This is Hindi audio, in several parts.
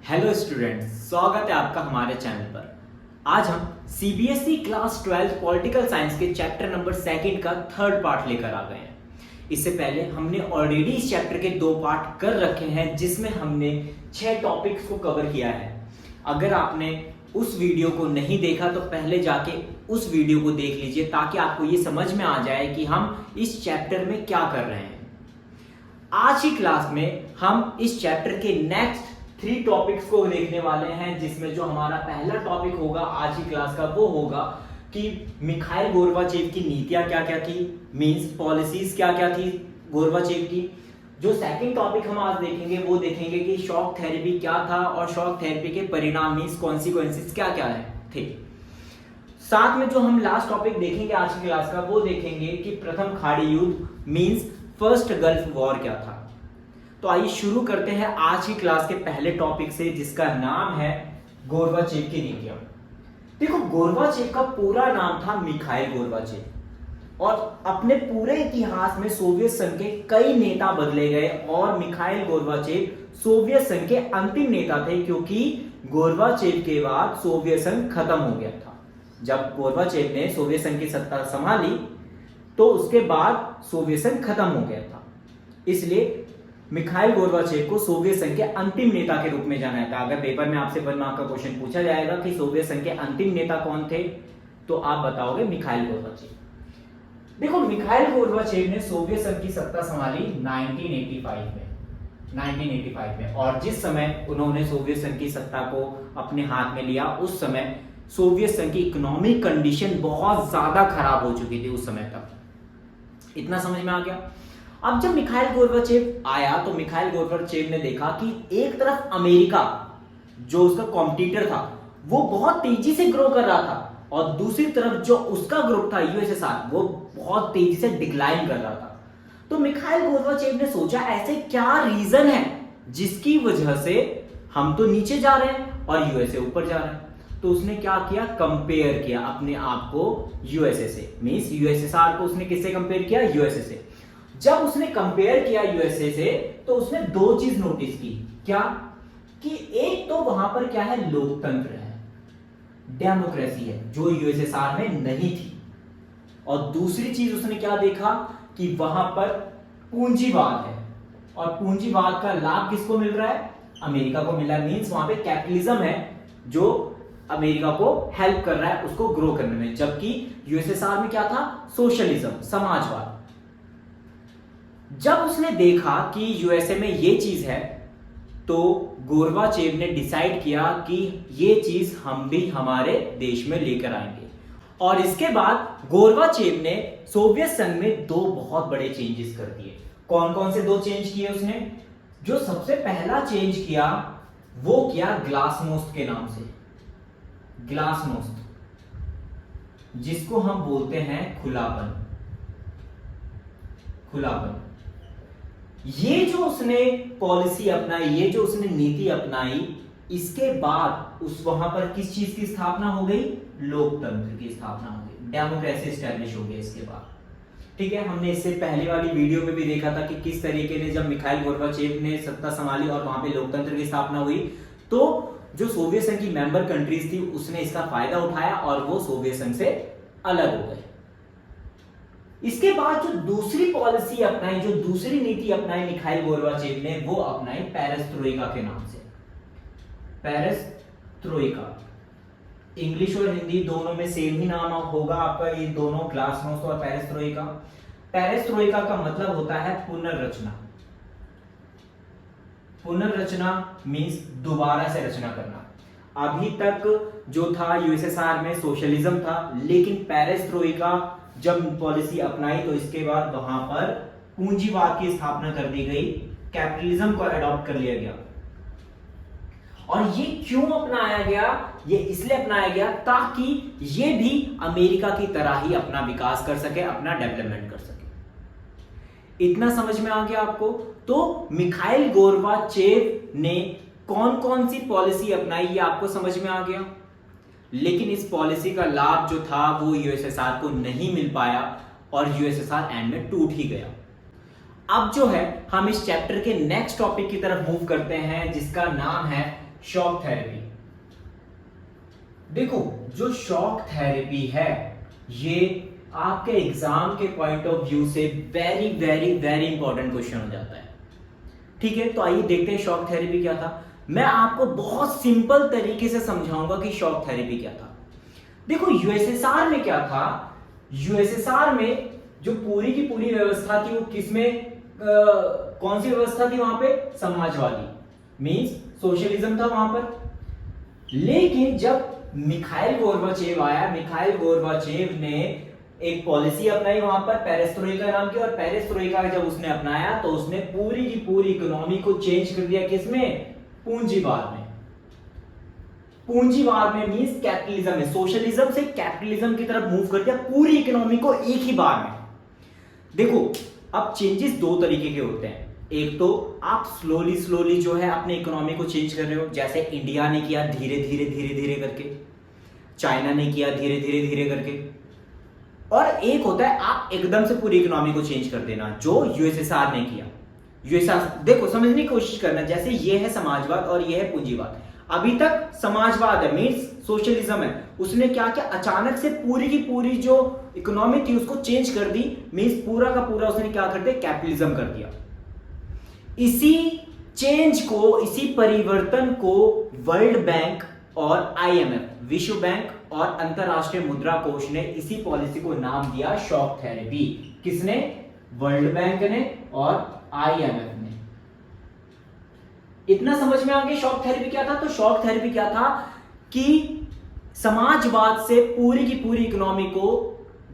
हेलो स्टूडेंट्स, स्वागत है आपका हमारे चैनल पर। आज हम सीबीएसई क्लास 12 पॉलिटिकल साइंस के चैप्टर नंबर 2 का थर्ड पार्ट लेकर आ गए हैं। इससे पहले हमने ऑलरेडी इस चैप्टर के 2 पार्ट कर रखे हैं, जिसमें हमने 6 टॉपिक्स को कवर किया है। अगर आपने उस वीडियो को नहीं देखा तो पहले जाके उस वीडियो को देख लीजिए, ताकि आपको ये समझ में आ जाए कि हम इस चैप्टर में क्या कर रहे हैं। आज की क्लास में हम इस चैप्टर के नेक्स्ट 3 टॉपिक्स को देखने वाले हैं, जिसमें जो हमारा पहला टॉपिक होगा आज की क्लास का वो होगा कि मिखाइल गोर्बाचेव की नीतियां क्या क्या थी, मींस पॉलिसीज क्या क्या थी गोर्बाचेव की। जो सेकंड टॉपिक हम आज देखेंगे वो देखेंगे कि शॉक थेरेपी क्या था और शॉक थेरेपी के परिणाम मींस कॉन्सिक्वेंसेस क्या क्या थे। साथ में जो हम लास्ट टॉपिक देखेंगे आज की क्लास का वो देखेंगे कि प्रथम खाड़ी युद्ध मींस फर्स्ट गल्फ वॉर क्या था। तो आइए शुरू करते हैं आज की क्लास के पहले टॉपिक से, जिसका नाम है गोर्बाचेव की नीतियां। देखो, गोर्बाचेव का पूरा नाम था मिखाइल गोर्बाचेव और अपने पूरे इतिहास में सोवियत संघ के कई नेता बदले गए और मिखाइल गोर्बाचेव सोवियत संघ के अंतिम नेता थे, क्योंकि गोर्बाचेव के बाद सोवियत संघ खत्म हो गया था। जब गोर्बाचेव ने सोवियत संघ की सत्ता संभाली तो उसके बाद सोवियत संघ खत्म हो गया था, इसलिए मिखाइल गोर्बाचेव को सोवियत संघ के अंतिम नेता के रूप में जाना जाता है। अगर पेपर में आपसे 1 मार्क का क्वेश्चन पूछा जाएगा कि सोवियत संघ के अंतिम नेता कौन थे, तो आप बताओगे मिखाइल गोर्बाचेव। देखो, मिखाइल गोर्बाचेव ने सोवियत संघ की सत्ता संभाली 1985 में और जिस समय उन्होंने सोवियत संघ की सत्ता को अपने हाथ में लिया, उस समय सोवियत संघ की इकोनॉमिक कंडीशन बहुत ज्यादा खराब हो चुकी थी उस समय तक। इतना समझ में आ गया। अब जब मिखाइल गोर्बाचेव आया तो मिखाइल गोर्बाचेव ने देखा कि एक तरफ अमेरिका जो उसका कॉम्पिटिटर था वो बहुत तेजी से ग्रो कर रहा था और दूसरी तरफ जो उसका ग्रुप था यूएसएसआर वो बहुत तेजी से डिक्लाइन कर रहा था। तो मिखाइल गोर्बाचेव ने सोचा ऐसे क्या रीजन है जिसकी वजह से हम तो नीचे जा रहे हैं और यूएसए ऊपर जा रहा है। तो उसने क्या किया, कंपेयर किया अपने आप को यूएसए से, मींस यूएसएसआर को उसने किससे कंपेयर किया, यूएसए से। जब उसने कंपेयर किया यूएसए से तो उसने 2 चीज नोटिस की। क्या कि एक तो वहां पर क्या है, लोकतंत्र है, डेमोक्रेसी है, जो यूएसएसआर में नहीं थी। और दूसरी चीज उसने क्या देखा कि वहां पर पूंजीवाद है और पूंजीवाद का लाभ किसको मिल रहा है, अमेरिका को मिल रहा है। मींस वहां पे कैपिटलिज्म है जो अमेरिका को हेल्प कर रहा है उसको ग्रो करने में, जबकि यूएसएसआर में क्या था, सोशलिज्म, समाजवाद। जब उसने देखा कि यूएसए में ये चीज है तो गोर्बाचेव ने डिसाइड किया कि ये चीज हम भी हमारे देश में लेकर आएंगे। और इसके बाद गोर्बाचेव ने सोवियत संघ में 2 बहुत बड़े चेंजेस कर दिए। कौन कौन से 2 चेंज किए उसने? जो सबसे पहला चेंज किया वो किया ग्लासनोस्ट के नाम से। ग्लासनोस्ट, जिसको हम बोलते हैं खुलापन। खुलापन, ये जो उसने पॉलिसी अपनाई, ये जो उसने नीति अपनाई, इसके बाद उस वहां पर किस चीज की स्थापना हो गई, लोकतंत्र की स्थापना हो गई, डेमोक्रेसी स्टैब्लिश हो गई इसके बाद। ठीक है, हमने इससे पहले वाली वीडियो में भी देखा था कि किस तरीके ने जब मिखाइल गोर्बाचेव ने सत्ता संभाली और वहां पे लोकतंत्र की स्थापना हुई, तो जो सोवियत संघ की मेंबर कंट्रीज थी उसने इसका फायदा उठाया और वो सोवियत संघ से अलग हो गए। इसके बाद जो दूसरी पॉलिसी अपनाई, जो दूसरी नीति अपनाई मिखाइल गोर्बाचेव ने, वो अपनाई पेरेस्ट्रोइका के नाम से। पेरेस्ट्रोइका, इंग्लिश और हिंदी दोनों में सेम ही नाम होगा आपका, ये दोनों ग्लासनोस्ट और पेरेस्ट्रोइका। पेरेस्ट्रोइका का मतलब होता है पुनर्रचना। पुनर्रचना मींस दोबारा से रचना करना। अभी तक जो था यूएसएसआर में सोशलिज्म था, लेकिन पेरेस्ट्रोइका जब पॉलिसी अपनाई तो इसके बाद वहां पर पूंजीवाद की स्थापना कर दी गई, कैपिटलिज्म को अडॉप्ट कर लिया गया। और ये क्यों अपनाया गया? ये इसलिए अपनाया गया ताकि ये भी अमेरिका की तरह ही अपना विकास कर सके, अपना डेवलपमेंट कर सके। इतना समझ में आ गया आपको? तो मिखाइल गोर्बाचेव ने कौन कौन सी पॉलिसी अपनाई ये आपको समझ में आ गया, लेकिन इस पॉलिसी का लाभ जो था वो यूएसएसआर को नहीं मिल पाया और यूएसएसआर एंड में टूट ही गया। अब जो है हम इस चैप्टर के नेक्स्ट टॉपिक की तरफ मूव करते हैं, जिसका नाम है शॉक थेरेपी। देखो जो शॉक थेरेपी है ये आपके एग्जाम के पॉइंट ऑफ व्यू से very very very important question हो जाता है। ठीक है, तो आइए देखते हैं शॉक थेरेपी क्या था। मैं आपको बहुत सिंपल तरीके से समझाऊंगा कि शॉक थेरेपी क्या था। देखो यूएसएसआर में क्या था, यूएसएसआर में जो पूरी की पूरी व्यवस्था थी वो किसमें कौन सी व्यवस्था थी वहां पे, समाजवादी मींस सोशलिज्म था वहां पर। लेकिन जब मिखाइल गोर्बाचेव आया, मिखाइल गोर्बाचेव ने एक पॉलिसी अपनाई वहां पर पेरेस्ट्रोइका नाम की, और पेरेस्ट्रोइका जब उसने अपनाया तो उसने पूरी की पूरी इकोनॉमी को चेंज कर दिया। किसमें, पूंजीवाद में। पूंजीवाद में मींस कैपिटलिज्म में, सोशलिज्म से कैपिटलिज्म की तरफ मूव कर दिया पूरी इकोनॉमी को एक ही बार में। देखो अब चेंजेस दो तरीके के होते हैं। एक तो आप स्लोली स्लोली जो है अपने इकोनॉमी को चेंज कर रहे हो, जैसे इंडिया ने किया धीरे धीरे धीरे धीरे करके, चाइना ने किया धीरे धीरे धीरे करके, और एक होता है आप एकदम से पूरी इकोनॉमी को चेंज कर देना, जो यूएसएसआर ने किया। यूएसएसआर देखो समझने की कोशिश करना, जैसे ये है समाजवाद और ये है पूंजीवाद। अभी तक समाजवाद है मींस सोशलिज्म है, उसने क्या किया, अचानक से पूरी की पूरी जो इकोनॉमी थी उसको चेंज कर दी, मींस पूरा का पूरा उसने क्या कर दिया, कैपिटलिज्म कर दिया। इसी चेंज को, इसी परिवर्तन को वर्ल्ड बैंक और आईएमएफ, विश्व बैंक और अंतरराष्ट्रीय मुद्रा कोष ने इसी पॉलिसी को नाम दिया शॉक थेरेपी। किसने, वर्ल्ड बैंक ने और आईएमएफ ने। इतना समझ में आ गया शॉक थेरेपी क्या था। तो शॉक थेरेपी क्या था कि समाजवाद से पूरी की पूरी इकोनॉमी को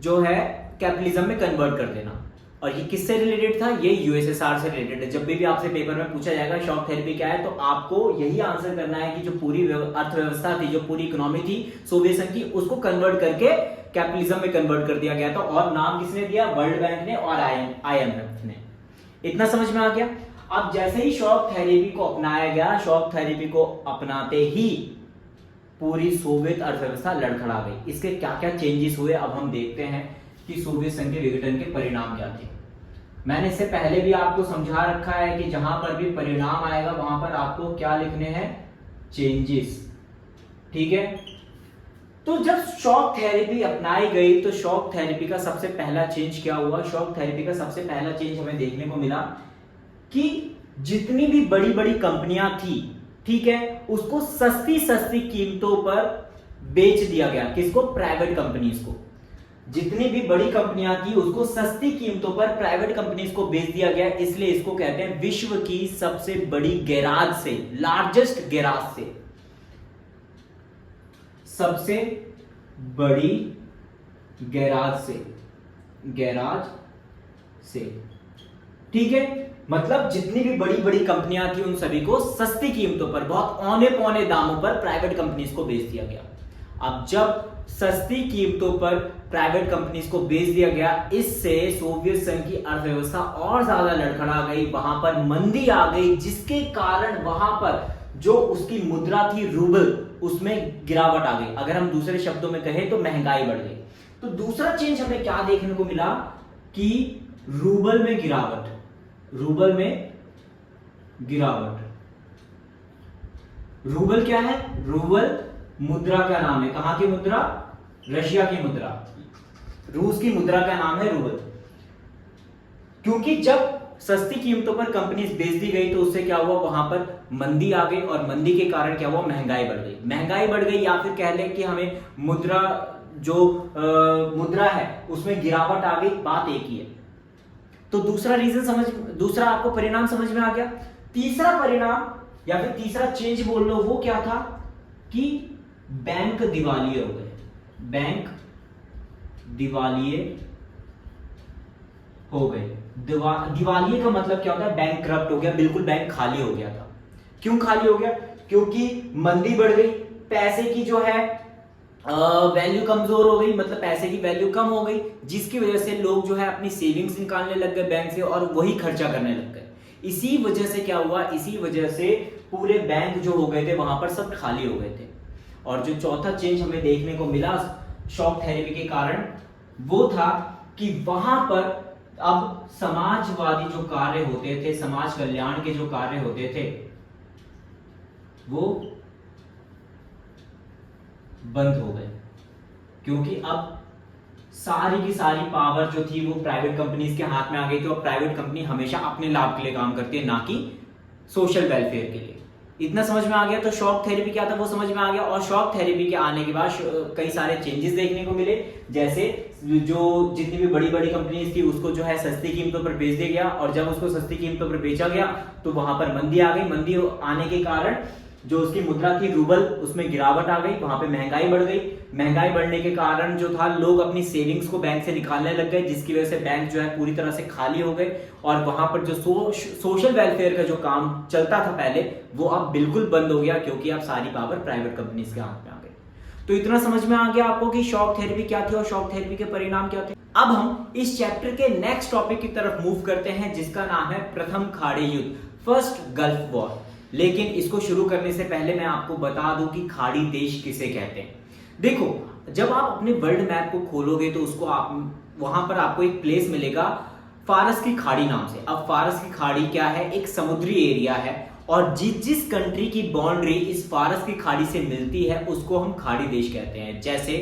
जो है कैपिटलिज्म में कन्वर्ट कर देना। और ये किससे रिलेटेड था, ये यूएसएसआर से रिलेटेड है। जब भी आपसे पेपर में पूछा जाएगा शॉक थेरेपी क्या है, तो आपको यही आंसर करना है कि जो पूरी अर्थव्यवस्था थी, जो पूरी इकोनॉमी थी सोवियत संघ की, उसको कन्वर्ट करके कैपिटलिज्म में कन्वर्ट कर दिया गया था। और नाम किसने दिया, वर्ल्ड बैंक ने और आईएमएफ ने। इतना समझ में आ गया। अब जैसे ही शॉक थेरेपी को अपनाया गया, शॉक थेरेपी को अपनाते ही पूरी सोवियत अर्थव्यवस्था लड़खड़ा गई। इसके क्या क्या चेंजेस हुए अब हम देखते हैं कि सोवियत संघ के विघटन के परिणाम क्या थे। मैंने इससे पहले भी आपको समझा रखा है कि जहां पर भी परिणाम आएगा वहां पर आपको क्या लिखने हैं, चेंजेस। ठीक है, तो जब शॉक थेरेपी अपनाई गई तो शॉक थेरेपी का सबसे पहला चेंज क्या हुआ, शॉक थेरेपी का सबसे पहला चेंज हमें देखने को मिला कि जितनी भी बड़ी बड़ी कंपनियां थी, ठीक है, उसको सस्ती सस्ती कीमतों पर बेच दिया गया। किसको, प्राइवेट कंपनीज को। जितनी भी बड़ी कंपनियां थी उसको सस्ती कीमतों पर प्राइवेट कंपनीज को बेच दिया गया। इसलिए इसको कहते हैं विश्व की सबसे बड़ी गैराज से, लार्जेस्ट गैराज से, सबसे बड़ी गैराज से। ठीक है, मतलब जितनी भी बड़ी बड़ी कंपनियां थी उन सभी को सस्ती कीमतों पर, बहुत औने पौने दामों पर प्राइवेट कंपनीज को बेच दिया गया। अब जब सस्ती कीमतों पर प्राइवेट कंपनीज को बेच दिया गया, इससे सोवियत संघ की अर्थव्यवस्था और ज्यादा लड़खड़ा गई, वहां पर मंदी आ गई, जिसके कारण वहां पर जो उसकी मुद्रा थी रूबल, उसमें गिरावट आ गई। अगर हम दूसरे शब्दों में कहें तो महंगाई बढ़ गई। तो दूसरा चेंज हमें क्या देखने को मिला कि रूबल में गिरावट, रूबल में गिरावट। रूबल क्या है, रूबल मुद्रा का नाम है। कहां की मुद्रा, रशिया की मुद्रा, रूस की मुद्रा का नाम है रूबल। क्योंकि जब सस्ती कीमतों पर कंपनीज बेच दी गई तो उससे क्या हुआ, वहां पर मंदी आ गई, और मंदी के कारण क्या हुआ, महंगाई बढ़ गई। महंगाई बढ़ गई, या फिर कह लें कि हमें मुद्रा जो मुद्रा है उसमें गिरावट आ गई, बात एक ही है। तो दूसरा रीजन दूसरा आपको परिणाम समझ में आ गया। तीसरा परिणाम या फिर तीसरा चेंज बोल लो, वो क्या था कि बैंक दिवालिये हो गए। बैंक दिवालिये हो गए। दिवालिये का मतलब क्या होता है, बैंक करप्ट हो गया, बिल्कुल बैंक खाली हो गया था। क्यों खाली हो गया, क्योंकि मंदी बढ़ गई, पैसे की जो है वैल्यू कमजोर हो गई, मतलब पैसे की वैल्यू कम हो गई, जिसकी वजह से लोग जो है अपनी सेविंग्स निकालने लग गए बैंक से और वही खर्चा करने लग गए। इसी वजह से क्या हुआ, इसी वजह से पूरे बैंक जो हो गए थे वहां पर सब खाली हो गए थे। और जो चौथा चेंज हमें देखने को मिला शॉक थेरेपी के कारण, वो था कि वहां पर अब समाजवादी जो कार्य होते थे, समाज कल्याण के जो कार्य होते थे, वो बंद हो गए, क्योंकि अब सारी की सारी पावर जो थी वो प्राइवेट कंपनीज के हाथ में आ गई थी, और प्राइवेट कंपनी हमेशा अपने लाभ के लिए काम करती है, ना कि सोशल वेलफेयर के लिए। इतना समझ में आ गया। तो शॉक थेरेपी क्या था वो समझ में आ गया। और शॉक थेरेपी के आने के बाद कई सारे चेंजेस देखने को मिले, जैसे जो जितनी भी बड़ी बड़ी कंपनीज थी उसको जो है सस्ती कीमतों पर बेच दिया गया, और जब उसको सस्ती कीमतों पर बेचा गया तो वहां पर मंदी आ गई। मंदी आने के कारण जो उसकी मुद्रा थी रूबल, उसमें गिरावट आ गई, वहां पे महंगाई बढ़ गई। महंगाई बढ़ने के कारण जो था लोग अपनी सेविंग्स को बैंक से निकालने लग गए, जिसकी वजह से बैंक जो है पूरी तरह से खाली हो गए, और वहां पर जो सोशल वेलफेयर का जो काम चलता था पहले वो अब बिल्कुल बंद हो गया, क्योंकि अब सारी पावर प्राइवेट कंपनीज के हाथ में आ गई। तो इतना समझ में आ गया आपको कि शॉक थेरेपी क्या थी और शॉक थेरेपी के परिणाम क्या थे। अब हम इस चैप्टर के नेक्स्ट टॉपिक की तरफ मूव करते हैं, जिसका नाम है प्रथम खाड़ी युद्ध, फर्स्ट गल्फ वॉर। लेकिन इसको शुरू करने से पहले मैं आपको बता दूं कि खाड़ी देश किसे कहते हैं। देखो, जब आप अपने वर्ल्ड मैप को खोलोगे तो उसको आप वहां पर आपको एक प्लेस मिलेगा फारस की खाड़ी नाम से। अब फारस की खाड़ी क्या है? एक समुद्री एरिया है, और जिस कंट्री की बाउंड्री इस फारस की खाड़ी से मिलती है उसको हम खाड़ी देश कहते हैं। जैसे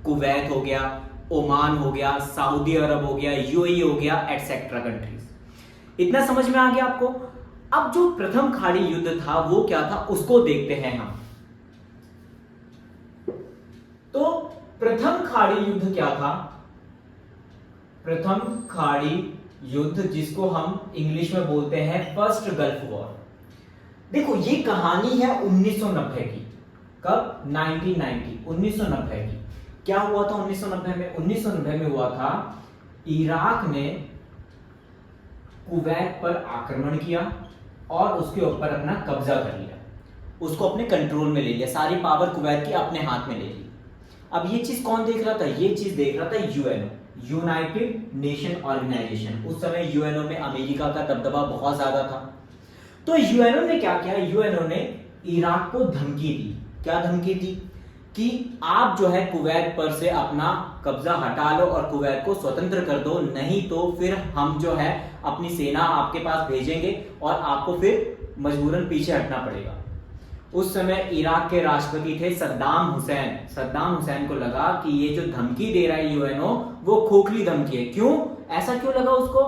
कुवैत हो गया, ओमान हो गया, सऊदी अरब हो गया, यूएई हो गया, एटसेट्रा कंट्रीज। इतना समझ में आ गया आपको। अब जो प्रथम खाड़ी युद्ध था वो क्या था उसको देखते हैं हम। तो प्रथम खाड़ी युद्ध क्या था? प्रथम खाड़ी युद्ध, जिसको हम इंग्लिश में बोलते हैं फर्स्ट गल्फ वॉर। देखो, ये कहानी है 1990 की। कब? 1990 की। क्या हुआ था 1990 में? 1990 में हुआ था इराक ने कुवैत पर आक्रमण किया और उसके ऊपर अपना कब्जा कर लिया, उसको अपने कंट्रोल में ले लिया, सारी पावर कुवैत की अपने हाथ में ले ली। अब ये चीज कौन देख रहा था? ये चीज देख रहा था यूएनओ, यूनाइटेड नेशन ऑर्गेनाइजेशन। उस समय यूएनओ में अमेरिका का दबदबा बहुत ज्यादा था। तो यूएनओ ने क्या किया? यूएनओ ने इराक को धमकी दी। क्या धमकी दी? कि आप जो है कुवैत पर से अपना कब्जा हटा लो और कुवैत को स्वतंत्र कर दो, नहीं तो फिर हम जो है अपनी सेना आपके पास भेजेंगे और आपको फिर मजबूरन पीछे हटना पड़ेगा। उस समय इराक के राष्ट्रपति थे सद्दाम हुसैन। सद्दाम हुसैन को लगा कि ये जो धमकी दे रहा है यूएनओ वो खोखली धमकी है। क्यों? ऐसा क्यों लगा उसको?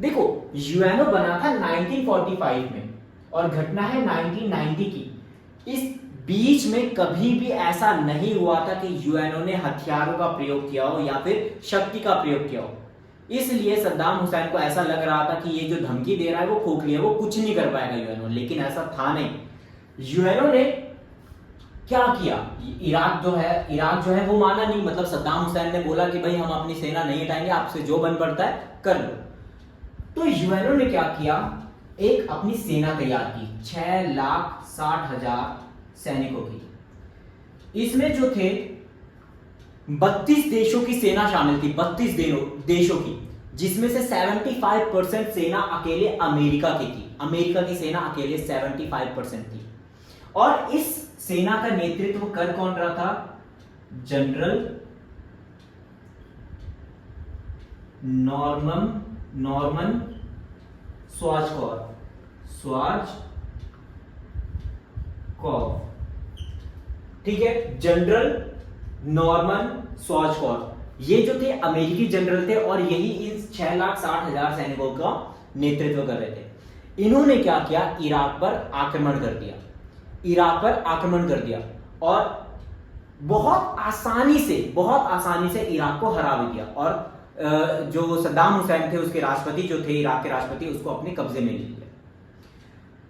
देखो, यूएनओ बना था 1945 में और घटना है 1990 की। इस बीच में कभी भी ऐसा नहीं हुआ था कि यूएनओ ने हथियारों का प्रयोग किया हो या फिर शक्ति का प्रयोग किया हो। इसलिए सद्दाम हुसैन को ऐसा लग रहा था कि ये जो धमकी दे रहा है वो खोखली है, वो कुछ नहीं कर पाएगा यूएनओ। लेकिन ऐसा था नहीं। यूएनओ ने क्या किया? इराक जो है वो माना नहीं। मतलब सद्दाम हुसैन ने बोला कि भाई हम अपनी सेना नहीं हटाएंगे, आपसे जो बन पड़ता है कर लो। तो यूएनओ ने क्या किया? एक अपनी सेना तैयार की 6,60,000 सैनिकों की। इसमें जो थे 32 देशों की सेना शामिल थी, 32 देशों की, जिसमें से 75% सेना अकेले अमेरिका की थी। अमेरिका की सेना अकेले 75% थी। और इस सेना का नेतृत्व कर कौन रहा था? General Norman Schwarzkopf. ठीक है, जनरल नॉर्मन स्वाजकॉर्फ। ये जो थे अमेरिकी जनरल थे और यही इन 6,60,000 सैनिकों का नेतृत्व कर रहे थे। इन्होंने क्या किया? इराक पर आक्रमण कर दिया और बहुत आसानी से इराक को हरा भी दिया। और जो सद्दाम हुसैन थे, उसके राष्ट्रपति जो थे, इराक के राष्ट्रपति, उसको अपने कब्जे में ले लिया।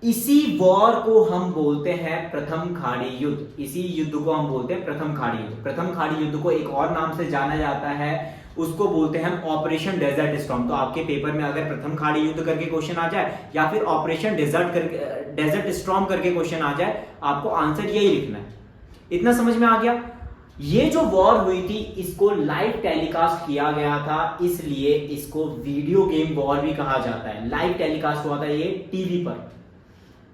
इसी वॉर को हम बोलते हैं प्रथम खाड़ी युद्ध। इसी युद्ध को हम बोलते हैं प्रथम खाड़ी युद्ध। प्रथम खाड़ी युद्ध को एक और नाम से जाना जाता है, उसको बोलते हैं हम ऑपरेशन डेजर्ट स्टॉर्म। तो आपके पेपर में अगर प्रथम खाड़ी युद्ध करके क्वेश्चन आ जाए या फिर ऑपरेशन डेजर्ट स्टॉर्म करके क्वेश्चन आ जाए, आपको आंसर यही लिखना है। इतना समझ में आ गया? ये जो वॉर हुई थी इसको लाइव टेलीकास्ट किया गया था, इसलिए इसको वीडियो गेम वॉर भी कहा जाता है। लाइव टेलीकास्ट हुआ था ये टीवी पर,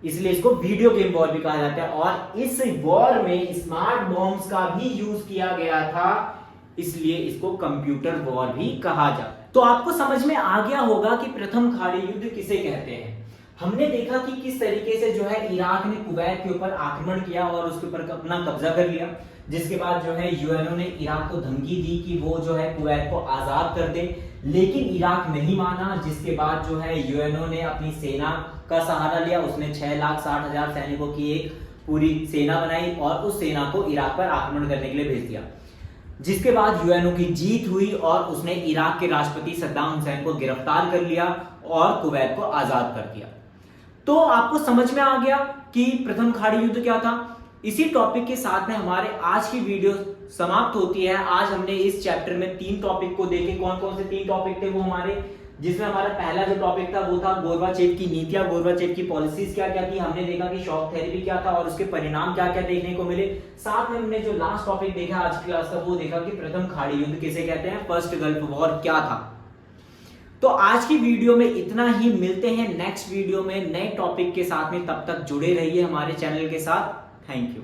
इसलिए इसको वीडियो गेम वॉर भी कहा जाता है। और इस वॉर में स्मार्ट बॉम्ब्स का भी यूज किया गया था, इसलिए इसको कंप्यूटर वॉर भी कहा जाता है। तो आपको समझ में आ गया होगा कि प्रथम खाड़ी युद्ध किसे कहते हैं। हमने देखा कि किस तरीके से जो है इराक ने कुवैत के ऊपर आक्रमण किया और उसके ऊपर अपना कब्जा कर लिया, जिसके बाद जो है यूएनओ ने इराक को धमकी दी कि वो जो है कुवैत को आजाद कर दे, लेकिन इराक नहीं माना। जिसके बाद जो है यूएनओ ने अपनी सेना का सहारा लिया, उसने 6,60,000 सैनिकों की एक पूरी सेना बनाई और उस सेना को इराक पर आक्रमण करने के लिए भेज दिया। जिसके बाद यूएनओ की जीत हुई और उसने इराक के राष्ट्रपति सद्दाम हुसैन को गिरफ्तार कर लिया और कुवैत को आजाद कर दिया। तो आपको समझ में आ गया कि प्रथम खाड़ी युद्ध क्या था। इसी टॉपिक के साथ में हमारे आज की वीडियो समाप्त होती है। आज हमने इस चैप्टर में 3 टॉपिक को देखे। कौन कौन से 3 टॉपिक थे वो हमारे, जिसमें हमारा पहला जो टॉपिक था वो था गोरबाचेव की नीतियां, गोरबाचेव की पॉलिसीज क्या क्या थी। हमने देखा कि शॉक थेरेपी क्या था और उसके परिणाम क्या क्या देखने को मिले। साथ में हमने जो लास्ट टॉपिक देखा आज की क्लास का वो देखा कि प्रथम खाड़ी युद्ध किसे कहते हैं, फर्स्ट गल्फ वॉर क्या था। तो आज की वीडियो में इतना ही। मिलते हैं नेक्स्ट वीडियो में नए टॉपिक के साथ में, तब तक जुड़े रहिए हमारे चैनल के साथ। Thank you.